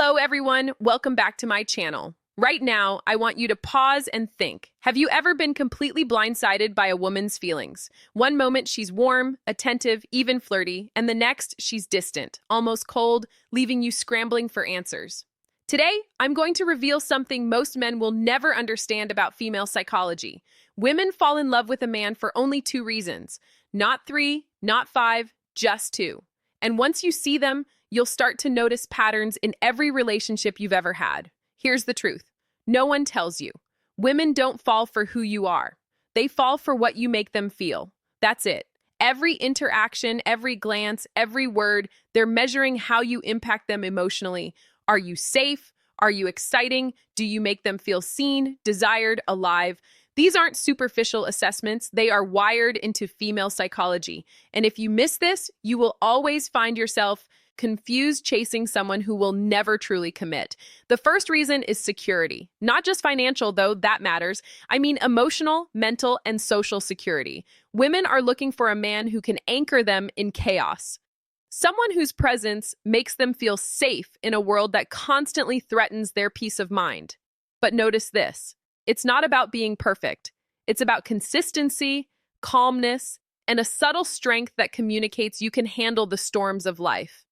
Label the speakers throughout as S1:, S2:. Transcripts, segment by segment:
S1: Hello, everyone. Welcome back to my channel. Right now, I want you to pause and think. Have you ever been completely blindsided by a woman's feelings? One moment she's warm, attentive, even flirty, and the next she's distant, almost cold, leaving you scrambling for answers. Today, I'm going to reveal something most men will never understand about female psychology. Women fall in love with a man for only two reasons. Not three, not five, just two. And once you see them, you'll start to notice patterns in every relationship you've ever had. Here's the truth. No one tells you. Women don't fall for who you are. They fall for what you make them feel. That's it. Every interaction, every glance, every word, they're measuring how you impact them emotionally. Are you safe? Are you exciting? Do you make them feel seen, desired, alive? These aren't superficial assessments. They are wired into female psychology. And if you miss this, you will always find yourself confused chasing someone who will never truly commit. The first reason is security. Not just financial, though that matters. I mean emotional, mental, and social security. Women are looking for a man who can anchor them in chaos. Someone whose presence makes them feel safe in a world that constantly threatens their peace of mind. But notice this. It's not about being perfect. It's about consistency, calmness, and a subtle strength that communicates you can handle the storms of life.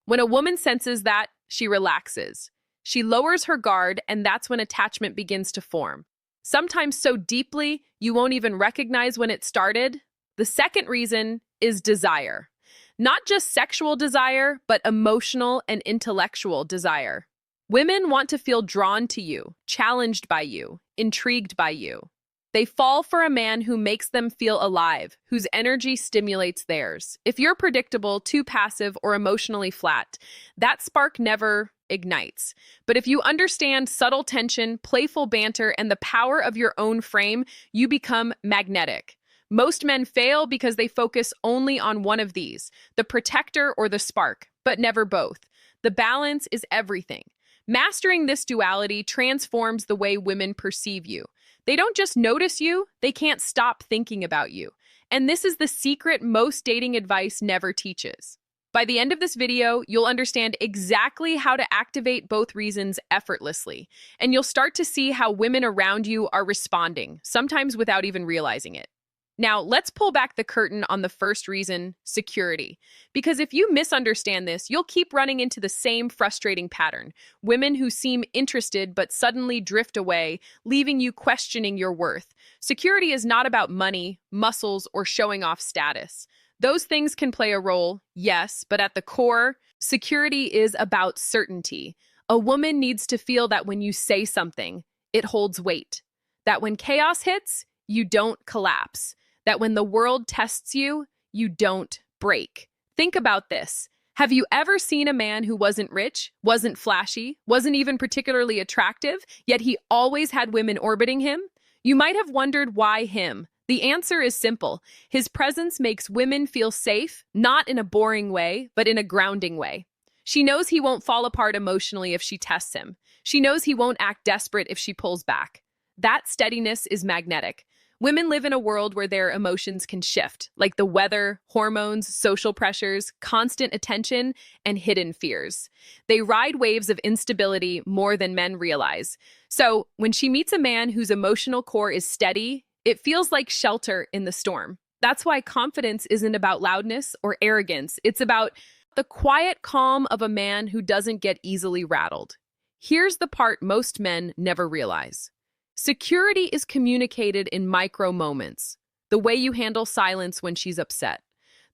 S1: When a woman senses that, she relaxes. She lowers her guard, and that's when attachment begins to form. Sometimes so deeply, you won't even recognize when it started. The second reason is desire. Not just sexual desire, but emotional and intellectual desire. Women want to feel drawn to you, challenged by you, intrigued by you. They fall for a man who makes them feel alive, whose energy stimulates theirs. If you're predictable, too passive, or emotionally flat, that spark never ignites. But if you understand subtle tension, playful banter, and the power of your own frame, you become magnetic. Most men fail because they focus only on one of these, the protector or the spark, but never both. The balance is everything. Mastering this duality transforms the way women perceive you. They don't just notice you, they can't stop thinking about you. And this is the secret most dating advice never teaches. By the end of this video, you'll understand exactly how to activate both reasons effortlessly. And you'll start to see how women around you are responding, sometimes without even realizing it. Now, let's pull back the curtain on the first reason, security. Because if you misunderstand this, you'll keep running into the same frustrating pattern. Women who seem interested but suddenly drift away, leaving you questioning your worth. Security is not about money, muscles, or showing off status. Those things can play a role, yes, but at the core, security is about certainty. A woman needs to feel that when you say something, it holds weight. That when chaos hits, you don't collapse. That when the world tests you, you don't break. Think about this. Have you ever seen a man who wasn't rich, wasn't flashy, wasn't even particularly attractive, yet he always had women orbiting him? You might have wondered why him. The answer is simple. His presence makes women feel safe, not in a boring way, but in a grounding way. She knows he won't fall apart emotionally if she tests him. She knows he won't act desperate if she pulls back. That steadiness is magnetic. Women live in a world where their emotions can shift, like the weather, hormones, social pressures, constant attention, and hidden fears. They ride waves of instability more than men realize. So, when she meets a man whose emotional core is steady, it feels like shelter in the storm. That's why confidence isn't about loudness or arrogance. It's about the quiet calm of a man who doesn't get easily rattled. Here's the part most men never realize. Security is communicated in micro moments. The way you handle silence when she's upset.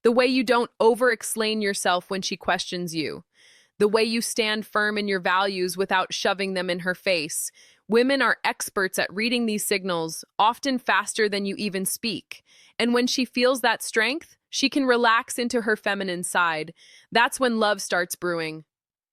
S1: The way you don't over-explain yourself when she questions you. The way you stand firm in your values without shoving them in her face. Women are experts at reading these signals, often faster than you even speak. And when she feels that strength, she can relax into her feminine side. That's when love starts brewing.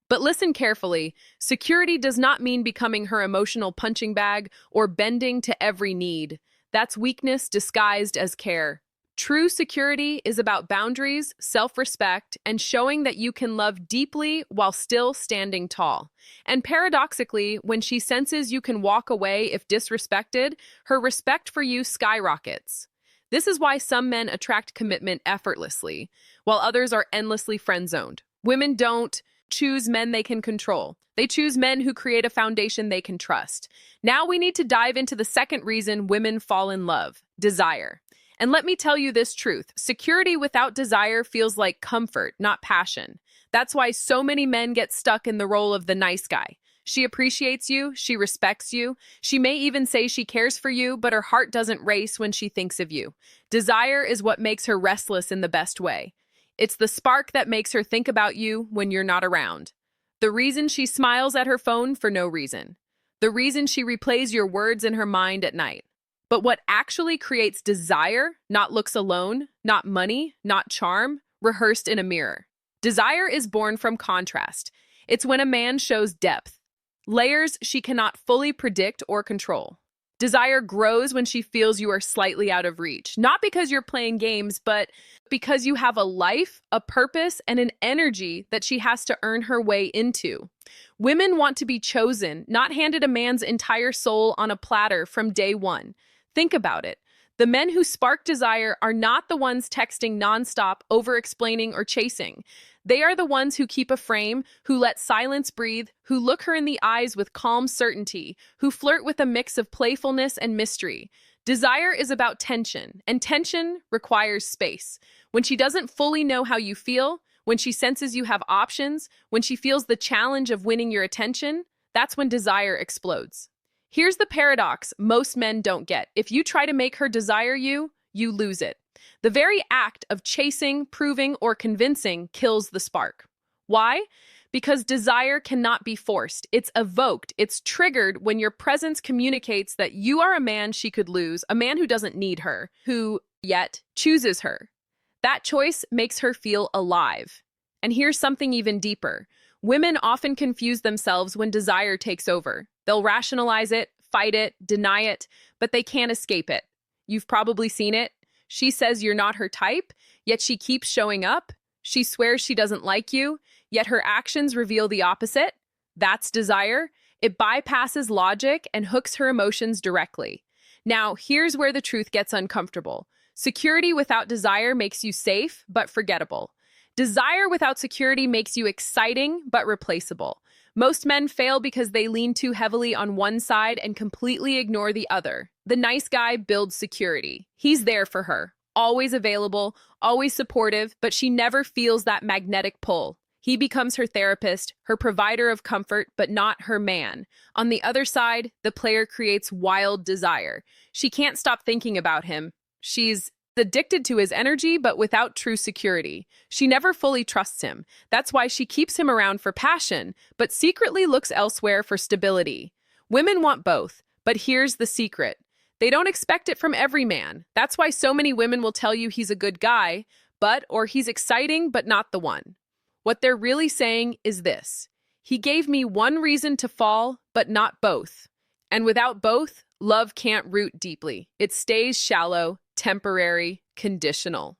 S1: But listen carefully, security does not mean becoming her emotional punching bag or bending to every need. That's weakness disguised as care. True security is about boundaries, self-respect, and showing that you can love deeply while still standing tall. And paradoxically, when she senses you can walk away if disrespected, her respect for you skyrockets. This is why some men attract commitment effortlessly, while others are endlessly friend-zoned. Women don't choose men they can control. They choose men who create a foundation they can trust. Now we need to dive into the second reason women fall in love: desire. And let me tell you this truth: security without desire feels like comfort, not passion. That's why so many men get stuck in the role of the nice guy. She appreciates you, she respects you, she may even say she cares for you, but her heart doesn't race when she thinks of you. Desire is what makes her restless in the best way. It's the spark that makes her think about you when you're not around. The reason she smiles at her phone for no reason. The reason she replays your words in her mind at night. But what actually creates desire, not looks alone, not money, not charm, rehearsed in a mirror. Desire is born from contrast. It's when a man shows depth, layers she cannot fully predict or control. Desire grows when she feels you are slightly out of reach, not because you're playing games, but because you have a life, a purpose, and an energy that she has to earn her way into. Women want to be chosen, not handed a man's entire soul on a platter from day one. Think about it. The men who spark desire are not the ones texting nonstop, over-explaining, or chasing. They are the ones who keep a frame, who let silence breathe, who look her in the eyes with calm certainty, who flirt with a mix of playfulness and mystery. Desire is about tension, and tension requires space. When she doesn't fully know how you feel, when she senses you have options, when she feels the challenge of winning your attention, that's when desire explodes. Here's the paradox most men don't get. If you try to make her desire you, you lose it. The very act of chasing, proving, or convincing kills the spark. Why? Because desire cannot be forced. It's evoked. It's triggered when your presence communicates that you are a man she could lose, a man who doesn't need her, who, yet, chooses her. That choice makes her feel alive. And here's something even deeper. Women often confuse themselves when desire takes over. They'll rationalize it, fight it, deny it, but they can't escape it. You've probably seen it. She says you're not her type, yet she keeps showing up. She swears she doesn't like you, yet her actions reveal the opposite. That's desire. It bypasses logic and hooks her emotions directly. Now, here's where the truth gets uncomfortable. Security without desire makes you safe, but forgettable. Desire without security makes you exciting, but replaceable. Most men fail because they lean too heavily on one side and completely ignore the other. The nice guy builds security. He's there for her, always available, always supportive, but she never feels that magnetic pull. He becomes her therapist, her provider of comfort, but not her man. On the other side, the player creates wild desire. She can't stop thinking about him. She's addicted to his energy, but without true security. She never fully trusts him. That's why she keeps him around for passion, but secretly looks elsewhere for stability. Women want both, but here's the secret. They don't expect it from every man. That's why so many women will tell you he's a good guy, or he's exciting, but not the one. What they're really saying is this: he gave me one reason to fall, but not both. And without both, love can't root deeply. It stays shallow, temporary, conditional.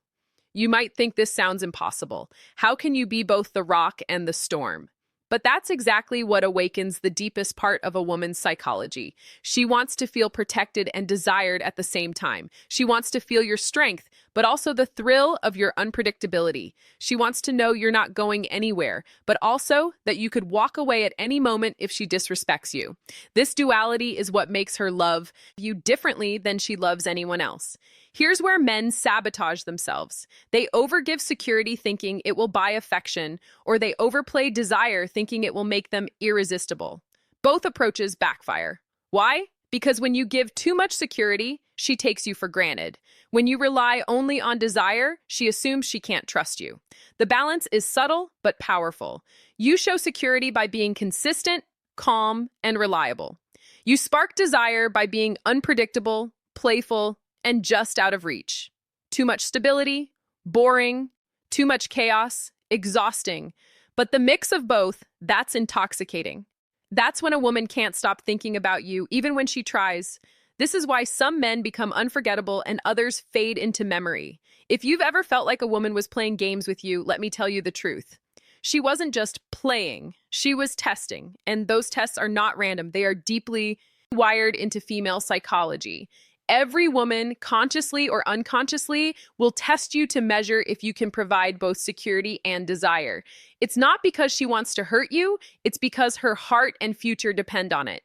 S1: You might think this sounds impossible. How can you be both the rock and the storm? But that's exactly what awakens the deepest part of a woman's psychology. She wants to feel protected and desired at the same time. She wants to feel your strength, but also the thrill of your unpredictability. She wants to know you're not going anywhere, but also that you could walk away at any moment if she disrespects you. This duality is what makes her love you differently than she loves anyone else. Here's where men sabotage themselves. They overgive security thinking it will buy affection, or they overplay desire thinking it will make them irresistible. Both approaches backfire. Why? Because when you give too much security, she takes you for granted. When you rely only on desire, she assumes she can't trust you. The balance is subtle but powerful. You show security by being consistent, calm, and reliable. You spark desire by being unpredictable, playful, and just out of reach. Too much stability, boring, too much chaos, exhausting. But the mix of both, that's intoxicating. That's when a woman can't stop thinking about you, even when she tries. This is why some men become unforgettable and others fade into memory. If you've ever felt like a woman was playing games with you, let me tell you the truth. She wasn't just playing, she was testing. And those tests are not random. They are deeply wired into female psychology. Every woman, consciously or unconsciously, will test you to measure if you can provide both security and desire. It's not because she wants to hurt you, it's because her heart and future depend on it.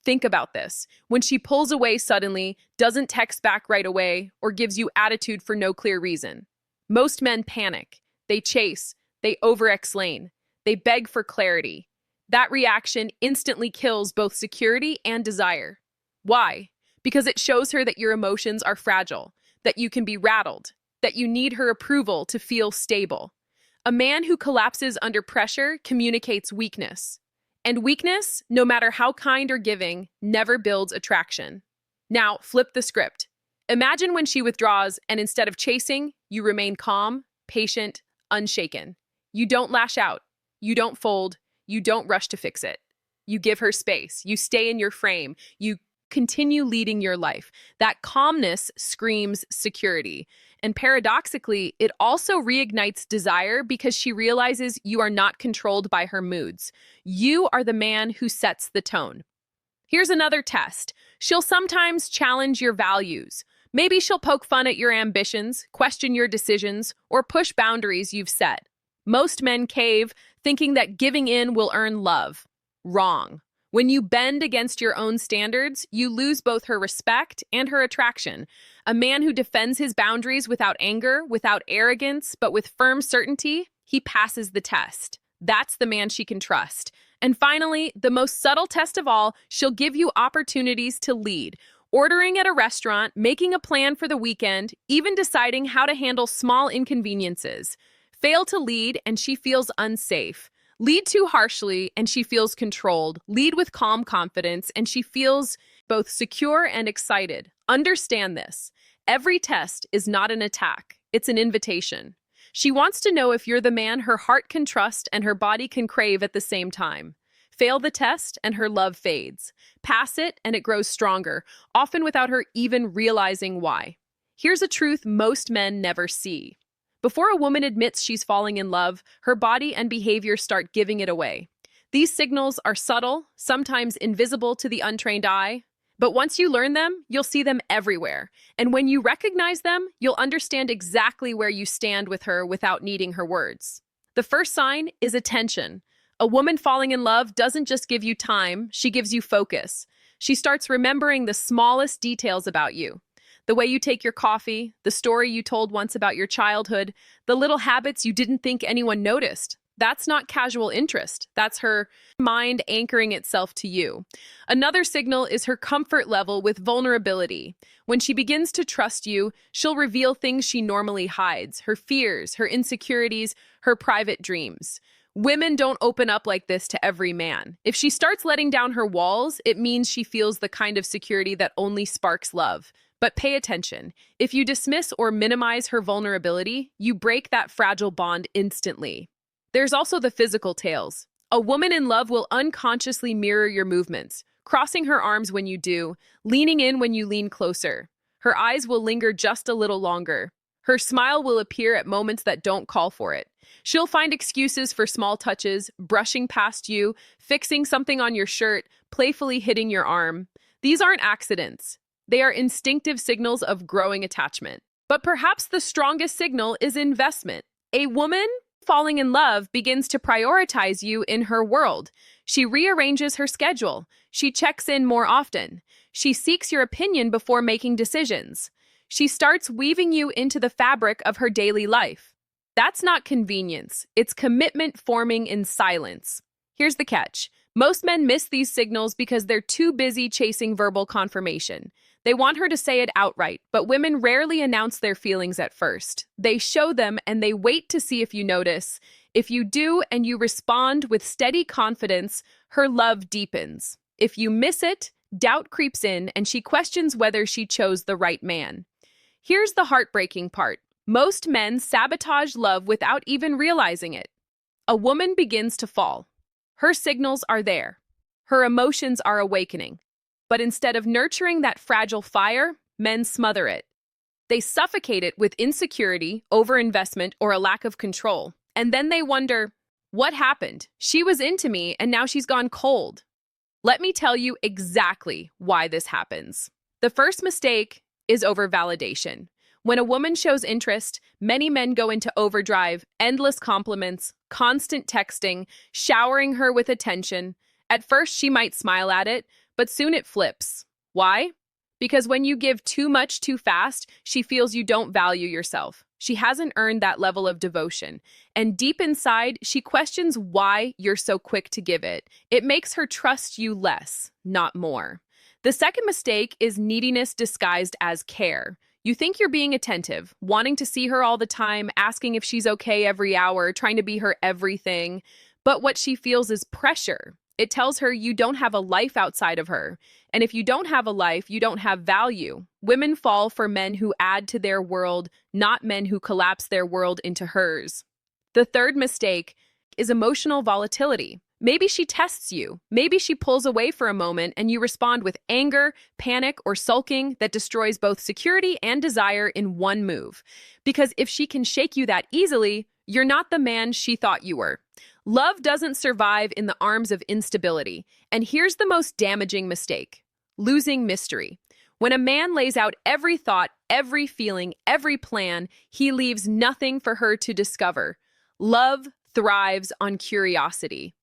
S1: Think about this. When she pulls away suddenly, doesn't text back right away, or gives you attitude for no clear reason. Most men panic. They chase. They over-explain. They beg for clarity. That reaction instantly kills both security and desire. Why? Because it shows her that your emotions are fragile, that you can be rattled, that you need her approval to feel stable. A man who collapses under pressure communicates weakness. And weakness, no matter how kind or giving, never builds attraction. Now, flip the script. Imagine when she withdraws and instead of chasing, you remain calm, patient, unshaken. You don't lash out. You don't fold. You don't rush to fix it. You give her space. You stay in your frame. You continue leading your life. That calmness screams security. And paradoxically, it also reignites desire because she realizes you are not controlled by her moods. You are the man who sets the tone. Here's another test. She'll sometimes challenge your values. Maybe she'll poke fun at your ambitions, question your decisions, or push boundaries you've set. Most men cave, thinking that giving in will earn love. Wrong. When you bend against your own standards, you lose both her respect and her attraction. A man who defends his boundaries without anger, without arrogance, but with firm certainty, he passes the test. That's the man she can trust. And finally, the most subtle test of all, she'll give you opportunities to lead. Ordering at a restaurant, making a plan for the weekend, even deciding how to handle small inconveniences. Fail to lead and she feels unsafe. Lead too harshly and she feels controlled. Lead with calm confidence and she feels both secure and excited. Understand this. Every test is not an attack. It's an invitation. She wants to know if you're the man her heart can trust and her body can crave at the same time. Fail the test and her love fades. Pass it and it grows stronger, often without her even realizing why. Here's a truth most men never see. Before a woman admits she's falling in love, her body and behavior start giving it away. These signals are subtle, sometimes invisible to the untrained eye, but once you learn them, you'll see them everywhere. And when you recognize them, you'll understand exactly where you stand with her without needing her words. The first sign is attention. A woman falling in love doesn't just give you time, she gives you focus. She starts remembering the smallest details about you. The way you take your coffee, the story you told once about your childhood, the little habits you didn't think anyone noticed. That's not casual interest. That's her mind anchoring itself to you. Another signal is her comfort level with vulnerability. When she begins to trust you, she'll reveal things she normally hides, her fears, her insecurities, her private dreams. Women don't open up like this to every man. If she starts letting down her walls, it means she feels the kind of security that only sparks love. But pay attention. If you dismiss or minimize her vulnerability, you break that fragile bond instantly. There's also the physical tales. A woman in love will unconsciously mirror your movements, crossing her arms when you do, leaning in when you lean closer. Her eyes will linger just a little longer. Her smile will appear at moments that don't call for it. She'll find excuses for small touches, brushing past you, fixing something on your shirt, playfully hitting your arm. These aren't accidents. They are instinctive signals of growing attachment. But perhaps the strongest signal is investment. A woman falling in love begins to prioritize you in her world. She rearranges her schedule. She checks in more often. She seeks your opinion before making decisions. She starts weaving you into the fabric of her daily life. That's not convenience. It's commitment forming in silence. Here's the catch. Most men miss these signals because they're too busy chasing verbal confirmation. They want her to say it outright, but women rarely announce their feelings at first. They show them and they wait to see if you notice. If you do and you respond with steady confidence, her love deepens. If you miss it, doubt creeps in and she questions whether she chose the right man. Here's the heartbreaking part. Most men sabotage love without even realizing it. A woman begins to fall. Her signals are there. Her emotions are awakening. But instead of nurturing that fragile fire, men smother it. They suffocate it with insecurity, overinvestment, or a lack of control. And then they wonder, what happened? She was into me and now she's gone cold. Let me tell you exactly why this happens. The first mistake is overvalidation. When a woman shows interest, many men go into overdrive, endless compliments, constant texting, showering her with attention. At first, she might smile at it, but soon it flips. Why? Because when you give too much too fast, she feels you don't value yourself. She hasn't earned that level of devotion. And deep inside, she questions why you're so quick to give it. It makes her trust you less, not more. The second mistake is neediness disguised as care. You think you're being attentive, wanting to see her all the time, asking if she's okay every hour, trying to be her everything. But what she feels is pressure. It tells her you don't have a life outside of her. And if you don't have a life, you don't have value. Women fall for men who add to their world, not men who collapse their world into hers. The third mistake is emotional volatility. Maybe she tests you. Maybe she pulls away for a moment and you respond with anger, panic, or sulking that destroys both security and desire in one move. Because if she can shake you that easily, you're not the man she thought you were. Love doesn't survive in the arms of instability. And here's the most damaging mistake: losing mystery. When a man lays out every thought, every feeling, every plan, he leaves nothing for her to discover. Love thrives on curiosity.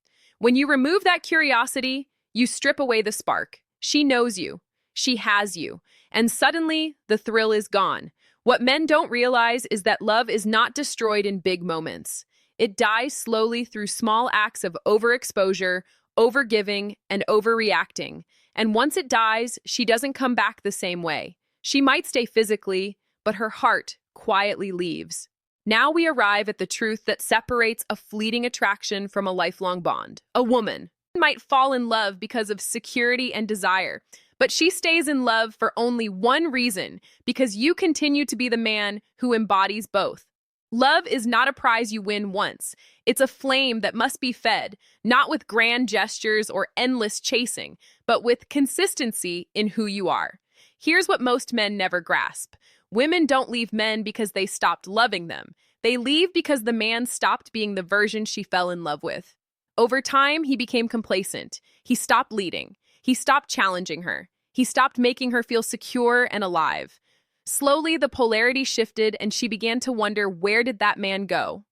S1: When you remove that curiosity, you strip away the spark. She knows you. She has you. And suddenly, the thrill is gone. What men don't realize is that love is not destroyed in big moments. It dies slowly through small acts of overexposure, overgiving, and overreacting. And once it dies, she doesn't come back the same way. She might stay physically, but her heart quietly leaves. Now we arrive at the truth that separates a fleeting attraction from a lifelong bond. A woman might fall in love because of security and desire, but she stays in love for only one reason: because you continue to be the man who embodies both. Love is not a prize you win once. It's a flame that must be fed, not with grand gestures or endless chasing, but with consistency in who you are. Here's what most men never grasp. Women don't leave men because they stopped loving them. They leave because the man stopped being the version she fell in love with. Over time, he became complacent. He stopped leading. He stopped challenging her. He stopped making her feel secure and alive. Slowly, the polarity shifted and she began to wonder, where did that man go?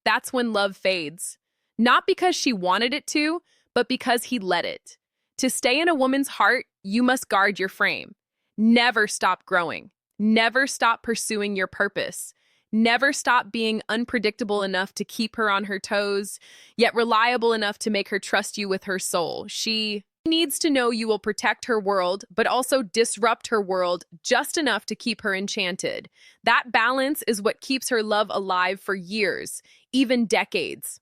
S1: That's when love fades. Not because she wanted it to, but because he let it. To stay in a woman's heart, you must guard your frame. Never stop growing. Never stop pursuing your purpose. Never stop being unpredictable enough to keep her on her toes, yet reliable enough to make her trust you with her soul. She needs to know you will protect her world, but also disrupt her world just enough to keep her enchanted. That balance is what keeps her love alive for years, even decades.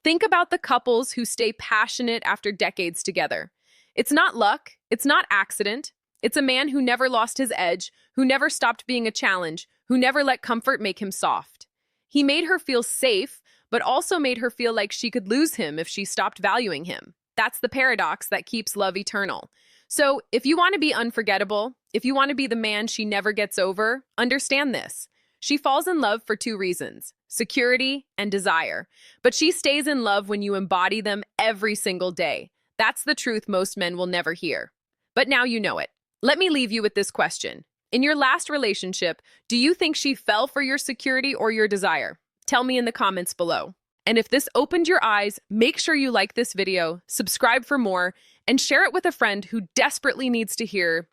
S1: Think about the couples who stay passionate after decades together. It's not luck. It's not accident. It's a man who never lost his edge, who never stopped being a challenge, who never let comfort make him soft. He made her feel safe, but also made her feel like she could lose him if she stopped valuing him. That's the paradox that keeps love eternal. So if you want to be unforgettable, if you want to be the man she never gets over, understand this. She falls in love for two reasons: security and desire. But she stays in love when you embody them every single day. That's the truth most men will never hear. But now you know it. Let me leave you with this question. In your last relationship, do you think she fell for your security or your desire? Tell me in the comments below. And if this opened your eyes, make sure you like this video, subscribe for more, and share it with a friend who desperately needs to hear